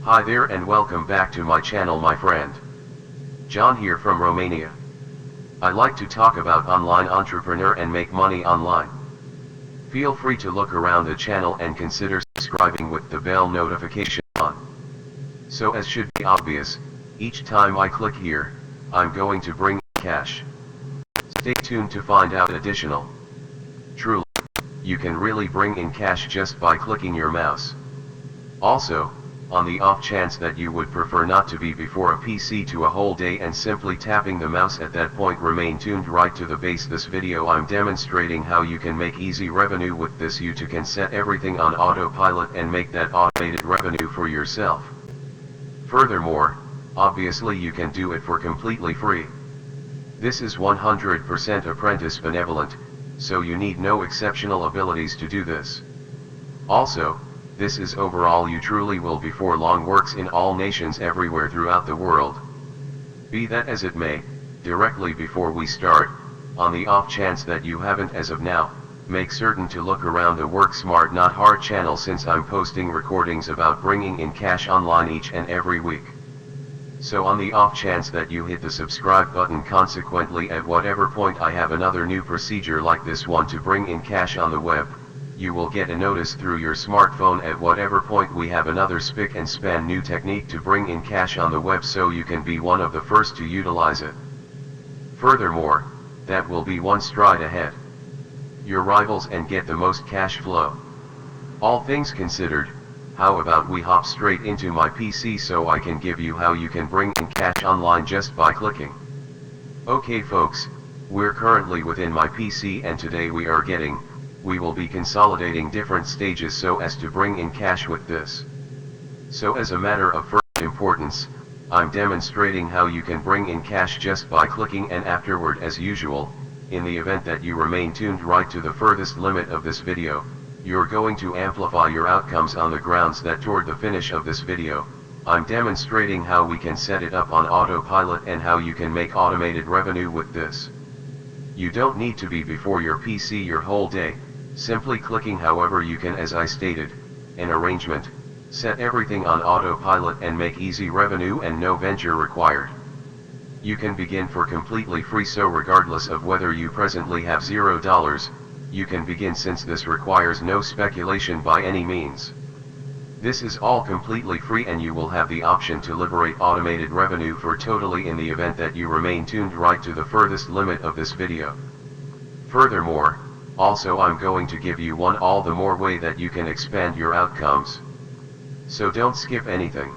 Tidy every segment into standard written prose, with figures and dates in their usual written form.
Hi there and welcome back to my channel, my friend. John here from Romania. I like to talk about online entrepreneur and make money online. Feel free to look around the channel and consider subscribing with the bell notification on. So as should be obvious, each time I click here, I'm going to bring in cash. Stay tuned to find out additional. Truly, you can really bring in cash just by clicking your mouse. Also, on the off chance that you would prefer not to be before a PC to a whole day and simply tapping the mouse at that point, remain tuned right to the base. This video I'm demonstrating how you can make easy revenue with this. You can set everything on autopilot and make that automated revenue for yourself. Furthermore, obviously you can do it for completely free. This is 100% apprentice benevolent, so you need no exceptional abilities to do this. Also, this is overall you truly will before long works in all nations everywhere throughout the world. Be that as it may, directly before we start, on the off chance that you haven't as of now, make certain to look around the Work Smart Not Hard channel, since I'm posting recordings about bringing in cash online each and every week. So on the off chance that you hit the subscribe button, consequently at whatever point I have another new procedure like this one to bring in cash on the web, you will get a notice through your smartphone at whatever point we have another spick and span new technique to bring in cash on the web, so you can be one of the first to utilize it. Furthermore, that will be one stride ahead your rivals and get the most cash flow. All things considered, how about we hop straight into my PC so I can give you how you can bring in cash online just by clicking. Okay folks, we're currently within my PC and today we will be consolidating different stages so as to bring in cash with this. So as a matter of first importance, I'm demonstrating how you can bring in cash just by clicking, and afterward, as usual, in the event that you remain tuned right to the furthest limit of this video, you're going to amplify your outcomes on the grounds that toward the finish of this video, I'm demonstrating how we can set it up on autopilot and how you can make automated revenue with this. You don't need to be before your PC your whole day. Simply clicking, however you can, as I stated, an arrangement, set everything on autopilot and make easy revenue and no venture required. You can begin for completely free, so regardless of whether you presently have $0, you can begin, since this requires no speculation by any means. This is all completely free and you will have the option to liberate automated revenue for totally in the event that you remain tuned right to the furthest limit of this video. Furthermore, also I'm going to give you one all the more way that you can expand your outcomes. So don't skip anything.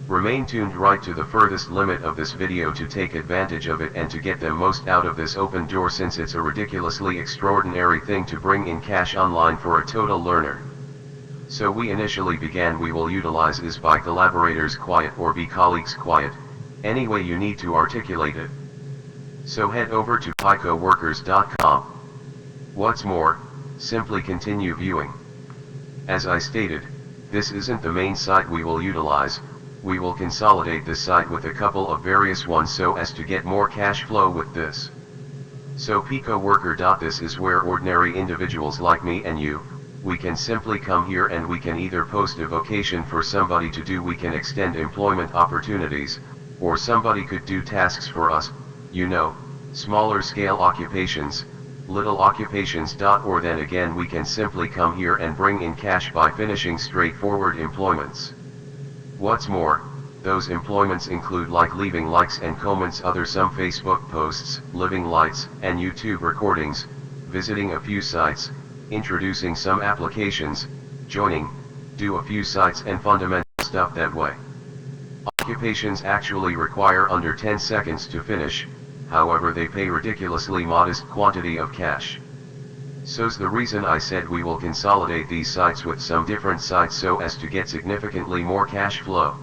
Remain tuned right to the furthest limit of this video to take advantage of it and to get the most out of this open door, since it's a ridiculously extraordinary thing to bring in cash online for a total learner. So we initially began we will utilize is by collaborators quiet or be colleagues quiet, any way you need to articulate it. So head over to picoworkers.com. What's more, simply continue viewing. As I stated, this isn't the main site we will utilize. We will consolidate this site with a couple of various ones so as to get more cash flow with this. So picoworker. This is where ordinary individuals like me and you, we can simply come here and we can either post a vocation for somebody to do, we can extend employment opportunities, or somebody could do tasks for us, you know, smaller scale occupations, little occupations. Or then again we can simply come here and bring in cash by finishing straightforward employments. What's more, those employments include like leaving likes and comments other some Facebook posts, living lights and YouTube recordings, visiting a few sites, introducing some applications, joining, do a few sites and fundamental stuff that way. Occupations actually require under 10 seconds to finish. However, they pay ridiculously modest quantity of cash. So's the reason I said we will consolidate these sites with some different sites so as to get significantly more cash flow.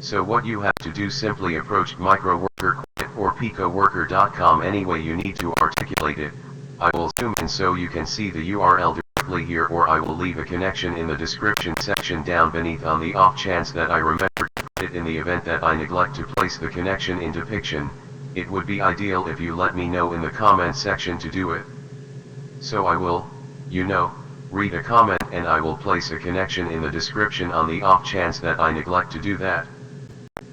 So what you have to do, simply approach microworker or picoworker.com any way you need to articulate it. I will zoom in so you can see the URL directly here, or I will leave a connection in the description section down beneath on the off chance that I remember to put it. In the event that I neglect to place the connection in depiction, it would be ideal if you let me know in the comment section to do it. So I will, you know, read a comment, and I will place a connection in the description on the off chance that I neglect to do that.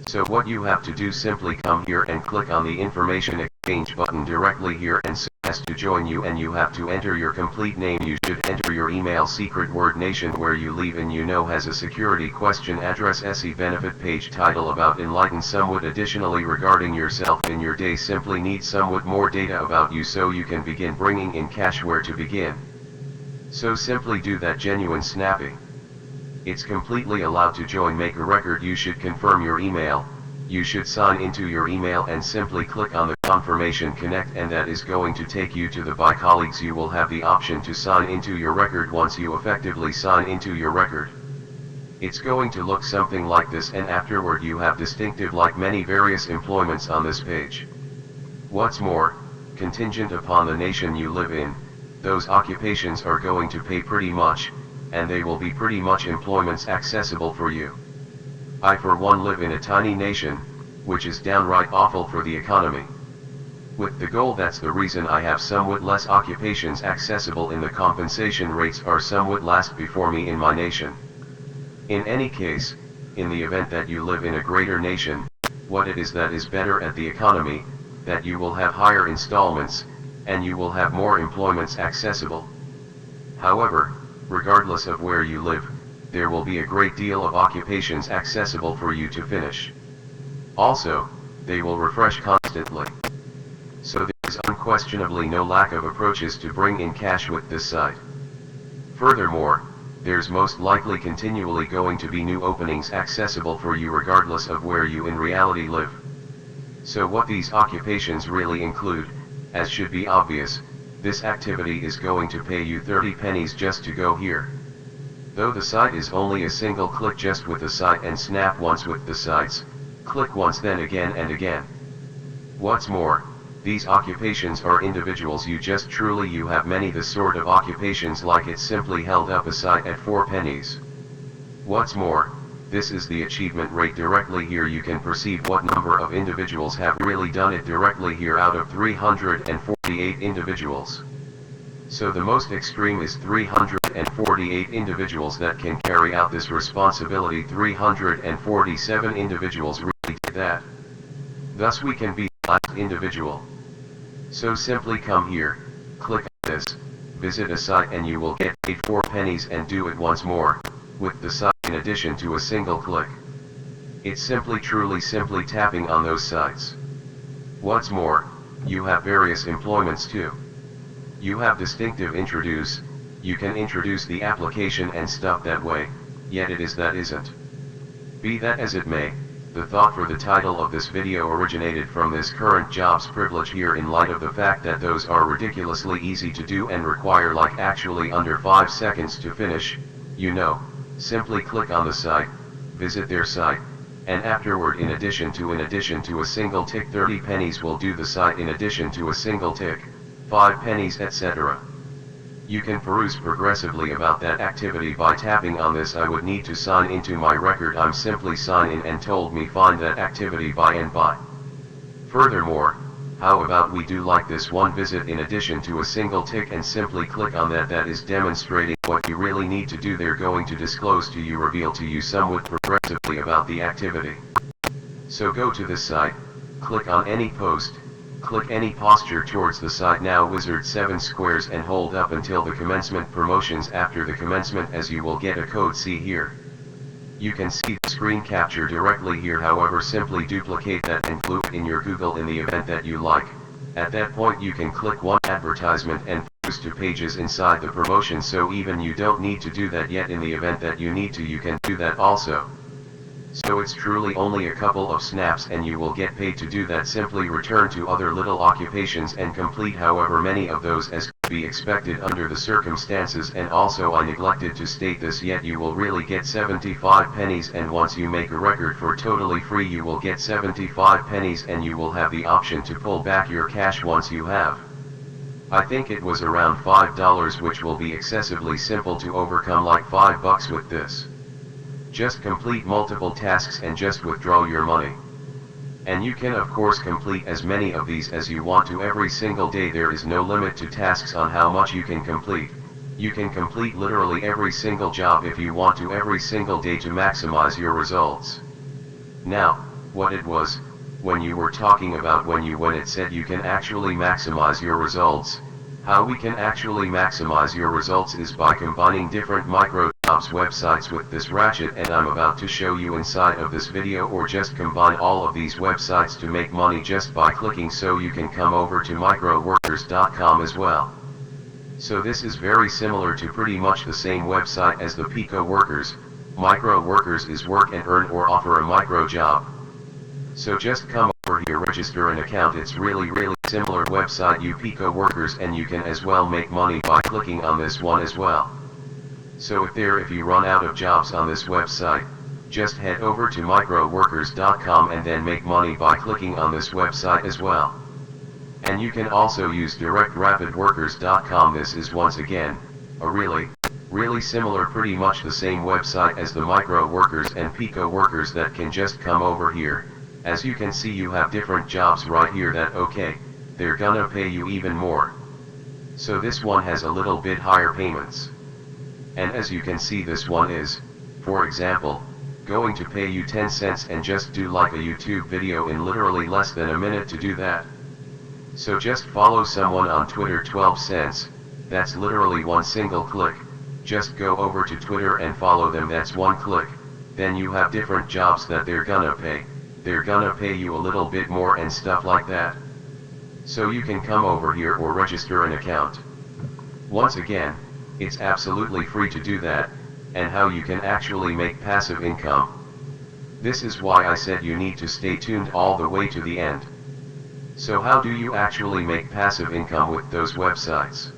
So what you have to do, simply come here and click on the information exchange button directly here and so as to join you, and you have to enter your complete name. You should enter your email, secret word, nation where you live, and has a security question, address, SE, benefit page, title, about, enlighten somewhat additionally regarding yourself in your day. Simply need somewhat more data about you so you can begin bringing in cash. Where to begin? So simply do that, genuine snappy. It's completely allowed to join, make a record. You should confirm your email, you should sign into your email and simply click on the confirmation connect, and that is going to take you to the by colleagues. You will have the option to sign into your record. Once you effectively sign into your record, it's going to look something like this, and afterward you have distinctive like many various employments on this page. What's more, contingent upon the nation you live in, those occupations are going to pay pretty much, and they will be pretty much employments accessible for you. I for one live in a tiny nation, which is downright awful for the economy. With the goal, that's the reason I have somewhat less occupations accessible, in the compensation rates are somewhat last before me in my nation. In any case, in the event that you live in a greater nation, what it is that is better at the economy, that you will have higher installments, and you will have more employments accessible. However, regardless of where you live, there will be a great deal of occupations accessible for you to finish. Also, they will refresh constantly. So there is unquestionably no lack of approaches to bring in cash with this site. Furthermore, there's most likely continually going to be new openings accessible for you regardless of where you in reality live. So what these occupations really include, as should be obvious, this activity is going to pay you 30 pennies just to go here. Though the site is only a single click, just with the site and snap once with the sites, click once then again and again. What's more, these occupations are individuals. You have many the sort of occupations like it simply held up a site at 4 pennies. What's more, this is the achievement rate directly here. You can perceive what number of individuals have really done it directly here out of 348 individuals. So the most extreme is 348 individuals that can carry out this responsibility. 347 individuals really did that. Thus we can be the last individual. So simply come here, click on this, visit a site, and you will get paid 4 pennies, and do it once more, with the site in addition to a single click. It's simply simply tapping on those sites. What's more, you have various employments too. You have distinctive introduce, you can introduce the application and stuff that way, yet it is that isn't. Be that as it may, the thought for the title of this video originated from this current jobs privilege here, in light of the fact that those are ridiculously easy to do and require like actually under 5 seconds to finish. Simply click on the site, visit their site, and afterward in addition to a single tick 30 pennies will do the site in addition to a single tick, 5 pennies, etc. You can peruse progressively about that activity by tapping on this. I would need to sign into my record. I'm simply sign in and told me find that activity by and by. Furthermore, how about we do like this one, visit in addition to a single tick and simply click on that. That is demonstrating what you really need to do. They're going to disclose to you, reveal to you somewhat progressively about the activity. So go to this site, click on any post, click any posture towards the site. Now wizard 7 squares and hold up until the commencement promotions. After the commencement, as you will get a code, see here. You can see the screen capture directly here. However, simply duplicate that and glue it in your Google in the event that you like. At that point you can click one advertisement and post to pages inside the promotion. So even you don't need to do that yet. In the event that you need to, you can do that also. So it's truly only a couple of snaps and you will get paid to do that. Simply return to other little occupations and complete however many of those as could be expected under the circumstances. And also, I neglected to state this yet, you will really get 75 pennies, and once you make a record for totally free you will get 75 pennies, and you will have the option to pull back your cash once you have. I think it was around $5, which will be excessively simple to overcome, like $5 with this. Just complete multiple tasks and just withdraw your money. And you can of course complete as many of these as you want to every single day. There is no limit to tasks on how much you can complete. You can complete literally every single job if you want to every single day to maximize your results. Now, what it was, when you were talking about when it said you can actually maximize your results, how we can actually maximize your results is by combining different micro jobs websites with this ratchet, and I'm about to show you inside of this video, or just combine all of these websites to make money just by clicking, so you can come over to microworkers.com as well. So this is very similar to pretty much the same website as the Pico Workers. Micro Workers is work and earn or offer a micro job. So just come over here, register an account. It's really similar website you Pico Workers, and you can as well make money by clicking on this one as well. So if you run out of jobs on this website, just head over to microworkers.com and then make money by clicking on this website as well. And you can also use directrapidworkers.com. This is once again a really similar, pretty much the same website as the Micro Workers and Pico Workers that can just come over here. As you can see, you have different jobs right here that they're gonna pay you even more. So this one has a little bit higher payments. And as you can see, this one is, for example, going to pay you 10 cents and just do like a YouTube video in literally less than a minute to do that. So just follow someone on Twitter, 12 cents, that's literally one single click. Just go over to Twitter and follow them, that's one click. Then you have different jobs that they're gonna pay you a little bit more and stuff like that. So you can come over here or register an account. Once again, it's absolutely free to do that, and how you can actually make passive income. This is why I said you need to stay tuned all the way to the end. So how do you actually make passive income with those websites?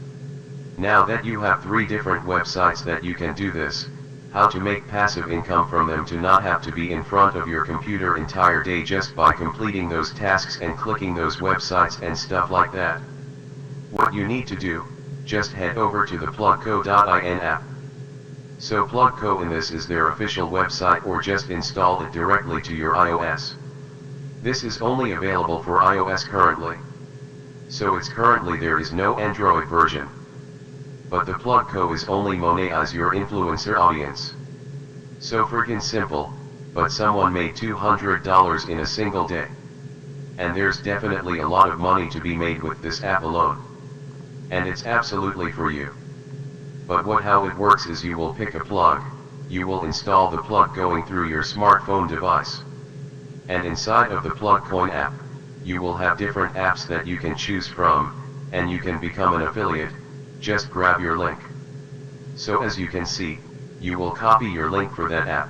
Now that you have 3 different websites that you can do this, how to make passive income from them, to not have to be in front of your computer entire day just by completing those tasks and clicking those websites and stuff like that. What you need to do, just head over to the plugco.in app. So Plugco in this is their official website, or just install it directly to your iOS. This is only available for iOS currently. So there is no Android version. But the Plugco is only monetize your influencer audience. So freaking simple, but someone made $200 in a single day. And there's definitely a lot of money to be made with this app alone. And it's absolutely for you. But how it works is you will pick a plug, you will install the plug going through your smartphone device. And inside of the Plugcoin app, you will have different apps that you can choose from, and you can become an affiliate. Just grab your link. So as you can see, you will copy your link for that app.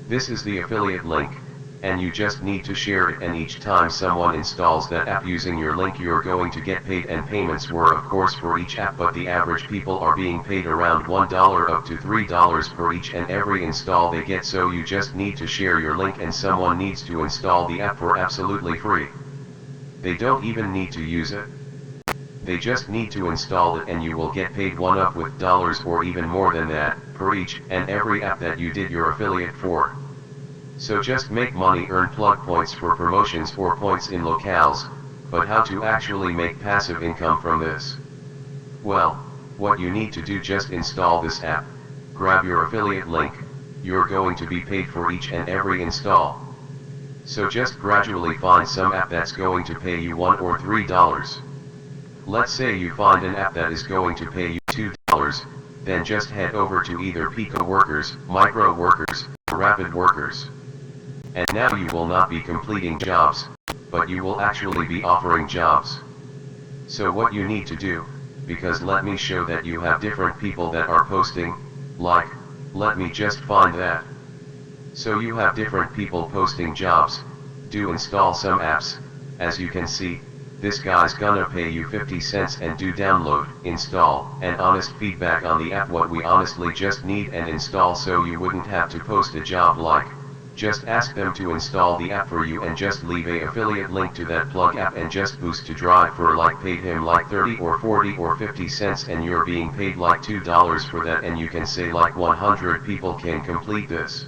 This is the affiliate link, and you just need to share it, and each time someone installs that app using your link, you're going to get paid. And payments were of course for each app, but the average people are being paid around $1 up to $3 per each and every install they get. So you just need to share your link, and someone needs to install the app for absolutely free. They don't even need to use it. They just need to install it, and you will get paid $1 up with dollars or even more than that per each and every app that you did your affiliate for. So just make money, earn plug points for promotions or points in locales. But how to actually make passive income from this? Well, what you need to do, just install this app, grab your affiliate link, you're going to be paid for each and every install. So just gradually find some app that's going to pay you $1 or $3. Let's say you find an app that is going to pay you $2, then just head over to either Pico Workers, Micro Workers, or Rapid Workers. And now you will not be completing jobs, but you will actually be offering jobs. So what you need to do, because let me show that you have different people that are posting, like, let me just find that. So you have different people posting jobs, do install some apps. As you can see, this guy's gonna pay you 50 cents and do download, install, and honest feedback on the app, what we honestly just need and install, so you wouldn't have to post a job. Like, just ask them to install the app for you and just leave a affiliate link to that plug app and just boost to drive for like, paid him like 30 or 40 or 50 cents and you're being paid like $2 for that, and you can say like 100 people can complete this.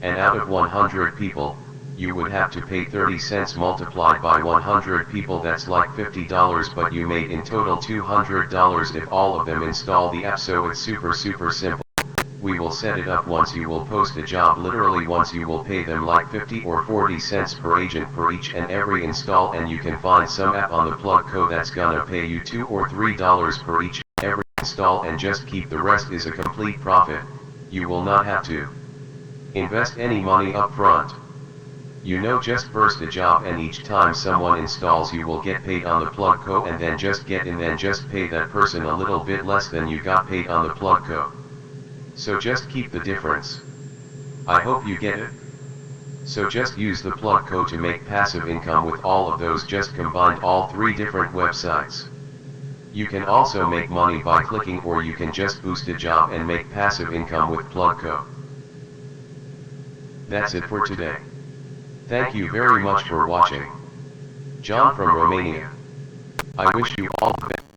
And out of 100 people, you would have to pay 30 cents multiplied by 100 people, that's like $50, but you made in total $200 if all of them install the app. So it's super simple. We will set it up once you will post a job. Literally once you will pay them like 50 or 40 cents per agent for each and every install, and you can find some app on the plug co that's gonna pay you $2 or $3 per each and every install, and just keep the rest is a complete profit. You will not have to invest any money up front. You know, just post a job and each time someone installs you will get paid on the plug co, and then just get in, then just pay that person a little bit less than you got paid on the plug co. So just keep the difference. I hope you get it. So just use the plug co to make passive income with all of those, just combined all 3 different websites. You can also make money by clicking, or you can just boost a job and make passive income with plug co. That's it for today. Thank you very much for watching. John from Romania. I wish you all the best.